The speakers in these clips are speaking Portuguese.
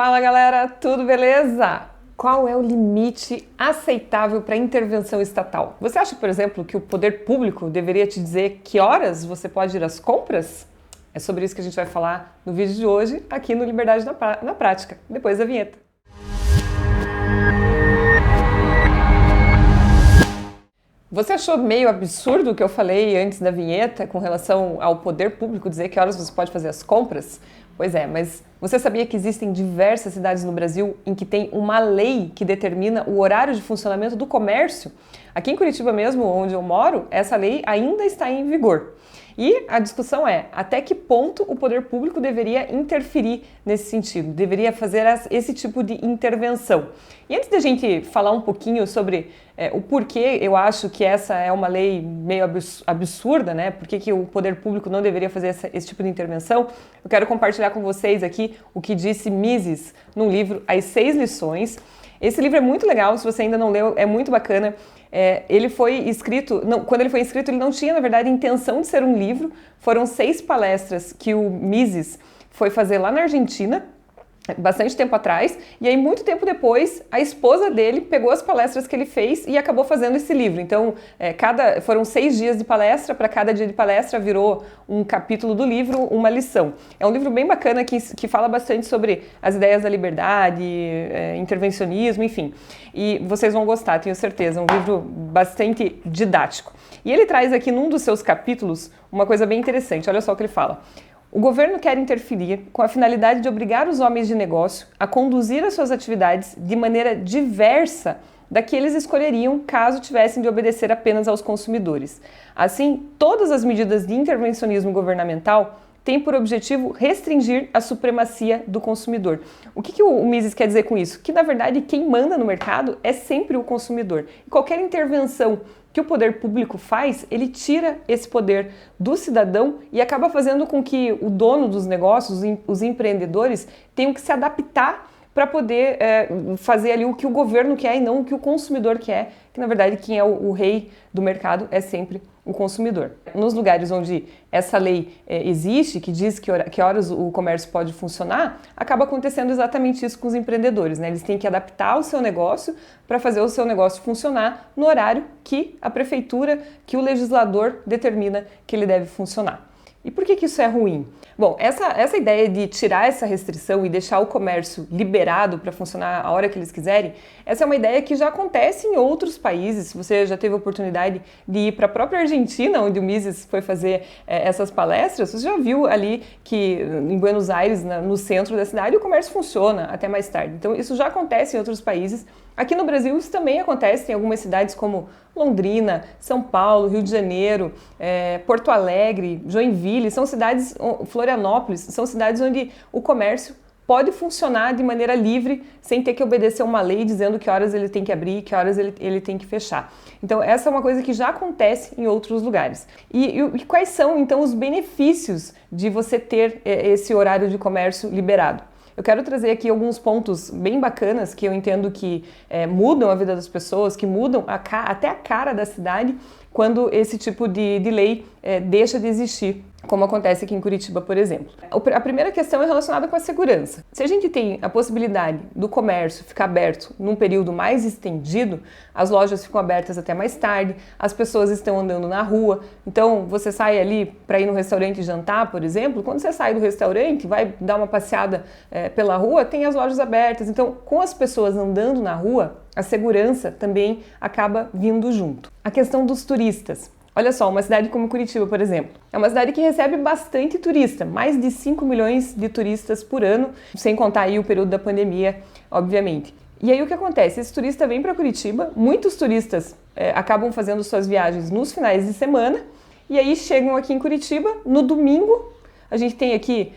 Fala galera, tudo beleza? Qual é o limite aceitável para intervenção estatal? Você acha, por exemplo, que o poder público deveria te dizer que horas você pode ir às compras? É sobre isso que a gente vai falar no vídeo de hoje, aqui no Liberdade na Prática, depois da vinheta. Você achou meio absurdo o que eu falei antes da vinheta com relação ao poder público dizer que horas você pode fazer as compras? Pois é, mas você sabia que existem diversas cidades no Brasil em que tem uma lei que determina o horário de funcionamento do comércio? Aqui em Curitiba mesmo, onde eu moro, essa lei ainda está em vigor. E a discussão é, até que ponto o poder público deveria interferir nesse sentido, deveria fazer esse tipo de intervenção. E antes da gente falar um pouquinho sobre o porquê eu acho que essa é uma lei meio absurda, né? Por que o poder público não deveria fazer esse tipo de intervenção, eu quero compartilhar com vocês aqui o que disse Mises no livro As 6 Lições. Esse livro é muito legal, se você ainda não leu, é muito bacana. Ele foi escrito, quando ele foi escrito, ele não tinha, na verdade, intenção de ser um livro. Foram 6 palestras que o Mises foi fazer lá na Argentina, bastante tempo atrás, e aí muito tempo depois a esposa dele pegou as palestras que ele fez e acabou fazendo esse livro. Então foram 6 dias de palestra, para cada dia de palestra virou um capítulo do livro, uma lição. É um livro bem bacana que fala bastante sobre as ideias da liberdade, intervencionismo, enfim. E vocês vão gostar, tenho certeza, é um livro bastante didático. E ele traz aqui num dos seus capítulos uma coisa bem interessante, olha só o que ele fala. O governo quer interferir com a finalidade de obrigar os homens de negócio a conduzir as suas atividades de maneira diversa da que eles escolheriam caso tivessem de obedecer apenas aos consumidores. Assim, todas as medidas de intervencionismo governamental têm por objetivo restringir a supremacia do consumidor. O que o Mises quer dizer com isso? Que, na verdade, quem manda no mercado é sempre o consumidor. E qualquer intervenção que o poder público faz, ele tira esse poder do cidadão e acaba fazendo com que o dono dos negócios, os empreendedores, tenham que se adaptar para poder fazer ali o que o governo quer e não o que o consumidor quer, que na verdade quem é o rei do mercado é sempre o consumidor. Nos lugares onde essa lei existe, que diz que horas o comércio pode funcionar, acaba acontecendo exatamente isso com os empreendedores, né? Eles têm que adaptar o seu negócio para fazer o seu negócio funcionar no horário que a prefeitura, que o legislador determina que ele deve funcionar. E por que isso é ruim? Bom, essa ideia de tirar essa restrição e deixar o comércio liberado para funcionar a hora que eles quiserem, essa é uma ideia que já acontece em outros países. Se você já teve a oportunidade de ir para a própria Argentina, onde o Mises foi fazer essas palestras, você já viu ali que em Buenos Aires, no centro da cidade, o comércio funciona até mais tarde. Então isso já acontece em outros países. Aqui no Brasil isso também acontece em algumas cidades como Londrina, São Paulo, Rio de Janeiro, Porto Alegre, Joinville, são cidades, Florianópolis, são cidades onde o comércio pode funcionar de maneira livre, sem ter que obedecer uma lei dizendo que horas ele tem que abrir e que horas ele tem que fechar. Então essa é uma coisa que já acontece em outros lugares. E quais são então os benefícios de você ter esse horário de comércio liberado? Eu quero trazer aqui alguns pontos bem bacanas que eu entendo que mudam a vida das pessoas, que mudam até a cara da cidade quando esse tipo de lei deixa de existir, como acontece aqui em Curitiba, por exemplo. A primeira questão é relacionada com a segurança. Se a gente tem a possibilidade do comércio ficar aberto num período mais estendido, as lojas ficam abertas até mais tarde, as pessoas estão andando na rua, então você sai ali para ir no restaurante jantar, por exemplo, quando você sai do restaurante, vai dar uma passeada pela rua, tem as lojas abertas, então com as pessoas andando na rua, a segurança também acaba vindo junto. A questão dos turistas. Olha só, uma cidade como Curitiba, por exemplo, é uma cidade que recebe bastante turista, mais de 5 milhões de turistas por ano, sem contar aí o período da pandemia, obviamente. E aí o que acontece? Esse turista vem para Curitiba, muitos turistas acabam fazendo suas viagens nos finais de semana, e aí chegam aqui em Curitiba, no domingo, a gente tem aqui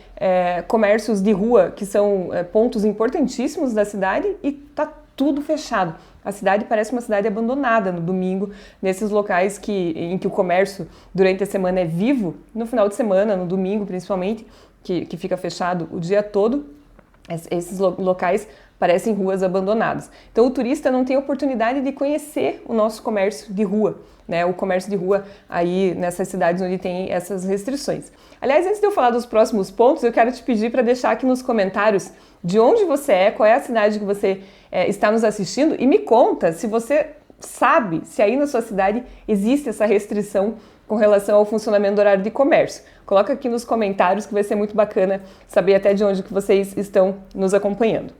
comércios de rua que são pontos importantíssimos da cidade e tá tudo fechado. A cidade parece uma cidade abandonada no domingo, nesses locais em que o comércio durante a semana é vivo, no final de semana, no domingo principalmente, que fica fechado o dia todo, Esses locais parecem ruas abandonadas. Então o turista não tem oportunidade de conhecer o nosso comércio de rua, né? O comércio de rua aí nessas cidades onde tem essas restrições. Aliás, antes de eu falar dos próximos pontos, eu quero te pedir para deixar aqui nos comentários de onde você é, qual é a cidade que você está nos assistindo e me conta se você sabe se aí na sua cidade existe essa restrição com relação ao funcionamento do horário de comércio. Coloca aqui nos comentários que vai ser muito bacana saber até de onde que vocês estão nos acompanhando.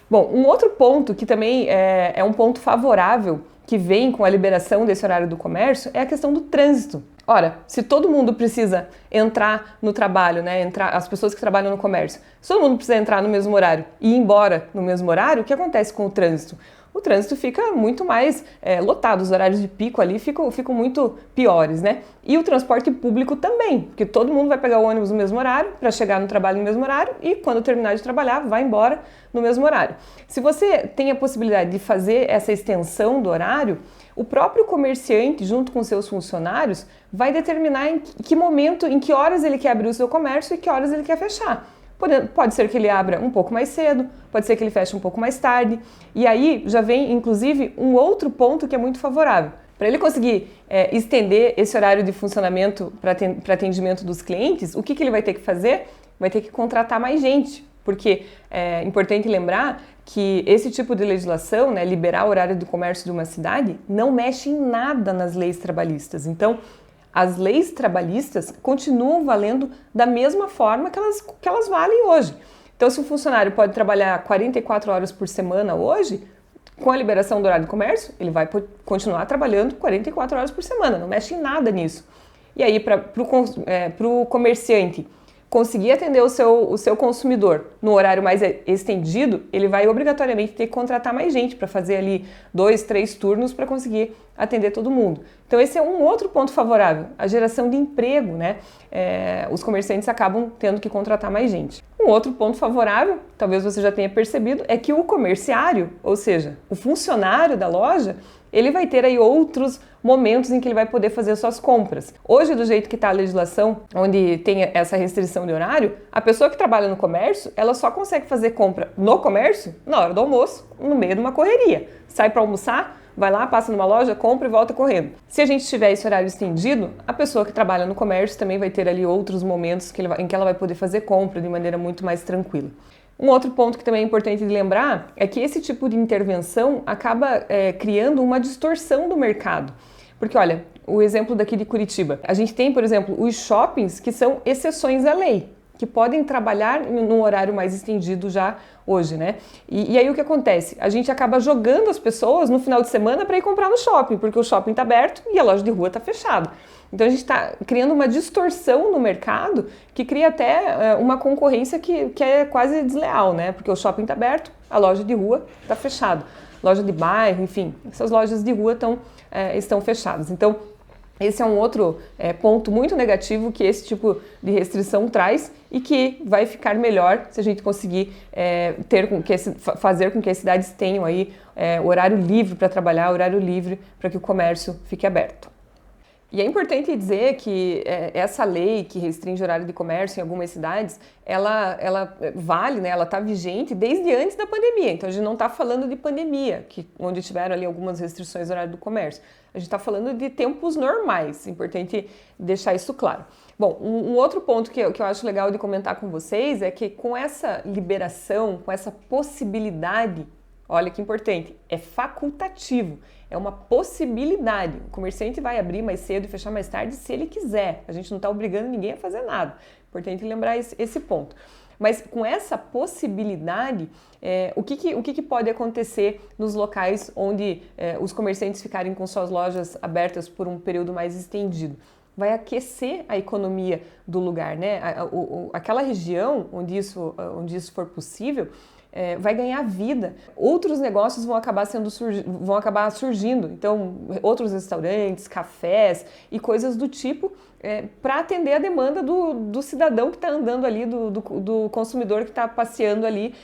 Bom, um outro ponto que também é um ponto favorável que vem com a liberação desse horário do comércio é a questão do trânsito. Ora, se todo mundo precisa entrar no trabalho, né, as pessoas que trabalham no comércio, se todo mundo precisa entrar no mesmo horário e ir embora no mesmo horário, o que acontece com o trânsito? O trânsito fica muito mais lotado, os horários de pico ali ficam muito piores, né? E o transporte público também, porque todo mundo vai pegar o ônibus no mesmo horário para chegar no trabalho no mesmo horário e quando terminar de trabalhar vai embora no mesmo horário. Se você tem a possibilidade de fazer essa extensão do horário, o próprio comerciante, junto com seus funcionários, vai determinar em que momento, em que horas ele quer abrir o seu comércio e que horas ele quer fechar. Pode ser que ele abra um pouco mais cedo, pode ser que ele feche um pouco mais tarde. E aí já vem, inclusive, um outro ponto que é muito favorável. Para ele conseguir estender esse horário de funcionamento para atendimento dos clientes, o que ele vai ter que fazer? Vai ter que contratar mais gente, porque é importante lembrar que esse tipo de legislação, né, liberar o horário do comércio de uma cidade, não mexe em nada nas leis trabalhistas. Então, as leis trabalhistas continuam valendo da mesma forma que elas valem hoje. Então, se um funcionário pode trabalhar 44 horas por semana hoje, com a liberação do horário do comércio, ele vai continuar trabalhando 44 horas por semana, não mexe em nada nisso. E aí, para o comerciante conseguir atender o seu consumidor no horário mais estendido, ele vai obrigatoriamente ter que contratar mais gente para fazer ali 2, 3 turnos para conseguir atender todo mundo. Então esse é um outro ponto favorável, a geração de emprego, né? Os comerciantes acabam tendo que contratar mais gente. Um outro ponto favorável, talvez você já tenha percebido, é que o comerciário, ou seja, o funcionário da loja, ele vai ter aí outros momentos em que ele vai poder fazer suas compras. Hoje, do jeito que está a legislação, onde tem essa restrição de horário, a pessoa que trabalha no comércio, ela só consegue fazer compra no comércio na hora do almoço, no meio de uma correria. Sai para almoçar, vai lá, passa numa loja, compra e volta correndo. Se a gente tiver esse horário estendido, a pessoa que trabalha no comércio também vai ter ali outros momentos em que ela vai poder fazer compra de maneira muito mais tranquila. Um outro ponto que também é importante de lembrar é que esse tipo de intervenção acaba criando uma distorção do mercado. Porque, olha, o exemplo daqui de Curitiba. A gente tem, por exemplo, os shoppings que são exceções à lei, que podem trabalhar num horário mais estendido já hoje, né? E aí o que acontece? A gente acaba jogando as pessoas no final de semana para ir comprar no shopping, porque o shopping está aberto e a loja de rua está fechada. Então a gente está criando uma distorção no mercado que cria até uma concorrência que é quase desleal, né? Porque o shopping está aberto, a loja de rua está fechada. Loja de bairro, enfim, essas lojas de rua estão fechadas. Então, esse é um outro ponto muito negativo que esse tipo de restrição traz e que vai ficar melhor se a gente conseguir fazer com que as cidades tenham aí horário livre para trabalhar, horário livre para que o comércio fique aberto. E é importante dizer que essa lei que restringe o horário de comércio em algumas cidades, ela vale, né? Ela está vigente desde antes da pandemia. Então a gente não está falando de pandemia, onde tiveram ali algumas restrições no horário do comércio. A gente está falando de tempos normais. É importante deixar isso claro. Bom, um outro ponto que eu acho legal de comentar com vocês é que com essa liberação, com essa possibilidade, olha que importante, é facultativo, é uma possibilidade. O comerciante vai abrir mais cedo e fechar mais tarde se ele quiser. A gente não está obrigando ninguém a fazer nada. Importante lembrar esse ponto. Mas com essa possibilidade, o que pode acontecer nos locais onde os comerciantes ficarem com suas lojas abertas por um período mais estendido? Vai aquecer a economia do lugar, né? Aquela região onde isso for possível, vai ganhar vida. Outros negócios vão acabar surgindo. Então, outros restaurantes, cafés e coisas do tipo para atender a demanda do cidadão que está andando ali, do consumidor que está passeando ali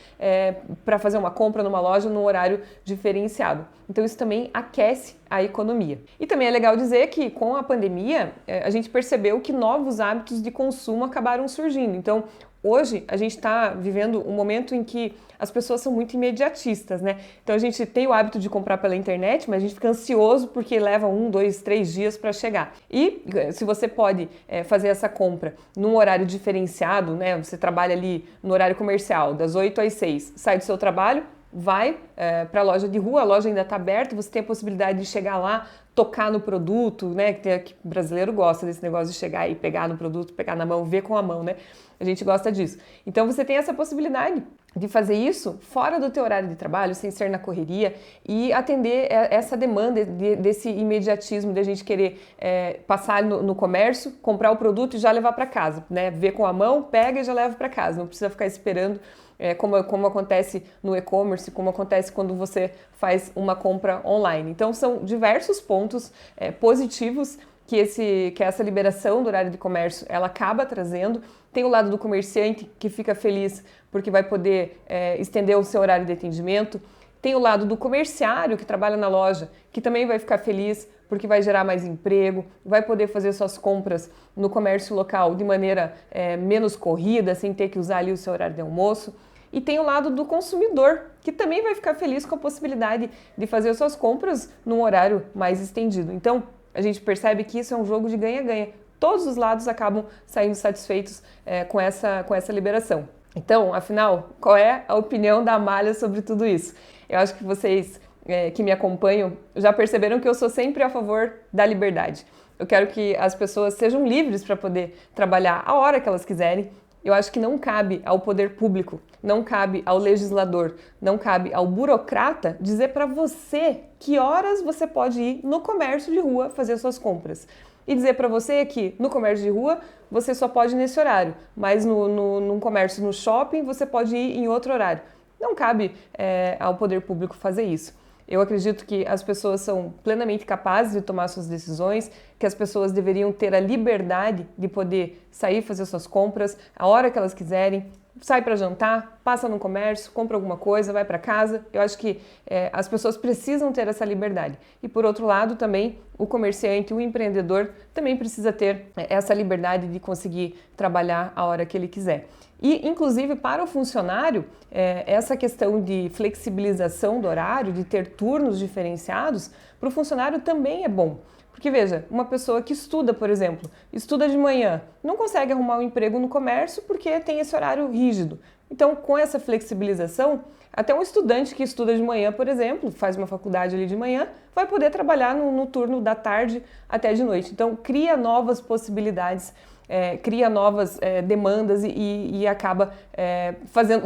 para fazer uma compra numa loja num horário diferenciado. Então, isso também aquece a economia. E também é legal dizer que com a pandemia, a gente percebeu que novos hábitos de consumo acabaram surgindo. Então, Hoje, a gente está vivendo um momento em que as pessoas são muito imediatistas, né? Então, a gente tem o hábito de comprar pela internet, mas a gente fica ansioso porque leva 1, 2, 3 dias para chegar. E se você pode fazer essa compra num horário diferenciado, né? Você trabalha ali no horário comercial, das 8 às 6, sai do seu trabalho, vai para a loja de rua, a loja ainda está aberta, você tem a possibilidade de chegar lá, tocar no produto, né? Que o brasileiro gosta desse negócio de chegar e pegar no produto, pegar na mão, ver com a mão, né? A gente gosta disso. Então você tem essa possibilidade de fazer isso fora do teu horário de trabalho, sem ser na correria e atender essa demanda desse imediatismo de a gente querer passar no comércio, comprar o produto e já levar para casa, né? Ver com a mão, pega e já leva para casa, não precisa ficar esperando como acontece no e-commerce, como acontece quando você faz uma compra online. Então são diversos pontos positivos que essa liberação do horário de comércio ela acaba trazendo. Tem o lado do comerciante que fica feliz porque vai poder estender o seu horário de atendimento. Tem o lado do comerciário que trabalha na loja, que também vai ficar feliz porque vai gerar mais emprego, vai poder fazer suas compras no comércio local de maneira menos corrida, sem ter que usar ali o seu horário de almoço. E tem o lado do consumidor, que também vai ficar feliz com a possibilidade de fazer suas compras num horário mais estendido. Então, a gente percebe que isso é um jogo de ganha-ganha. Todos os lados acabam saindo satisfeitos com essa liberação. Então, afinal, qual é a opinião da Amália sobre tudo isso? Eu acho que vocês que me acompanham já perceberam que eu sou sempre a favor da liberdade. Eu quero que as pessoas sejam livres para poder trabalhar a hora que elas quiserem. Eu acho que não cabe ao poder público, não cabe ao legislador, não cabe ao burocrata dizer para você que horas você pode ir no comércio de rua fazer suas compras. E dizer para você que no comércio de rua você só pode ir nesse horário, mas num comércio no shopping você pode ir em outro horário. Não cabe ao poder público fazer isso. Eu acredito que as pessoas são plenamente capazes de tomar suas decisões, que as pessoas deveriam ter a liberdade de poder sair fazer suas compras a hora que elas quiserem, sai para jantar, passa no comércio, compra alguma coisa, vai para casa. Eu acho que as pessoas precisam ter essa liberdade. E por outro lado também o comerciante, o empreendedor também precisa ter essa liberdade de conseguir trabalhar a hora que ele quiser. E, inclusive, para o funcionário, essa questão de flexibilização do horário, de ter turnos diferenciados, para o funcionário também é bom. Porque, veja, uma pessoa que estuda, por exemplo, estuda de manhã, não consegue arrumar um emprego no comércio porque tem esse horário rígido. Então, com essa flexibilização, até um estudante que estuda de manhã, por exemplo, faz uma faculdade ali de manhã, vai poder trabalhar no turno da tarde até de noite. Então, cria novas possibilidades, cria novas demandas e acaba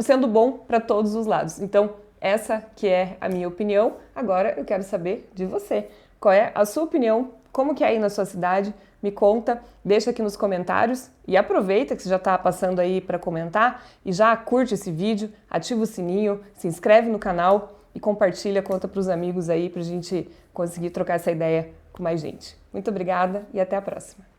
sendo bom para todos os lados. Então, essa que é a minha opinião. Agora eu quero saber de você. Qual é a sua opinião? Como que é aí na sua cidade? Me conta, deixa aqui nos comentários e aproveita que você já está passando aí para comentar e já curte esse vídeo, ativa o sininho, se inscreve no canal e compartilha, conta para os amigos aí para a gente conseguir trocar essa ideia com mais gente. Muito obrigada e até a próxima.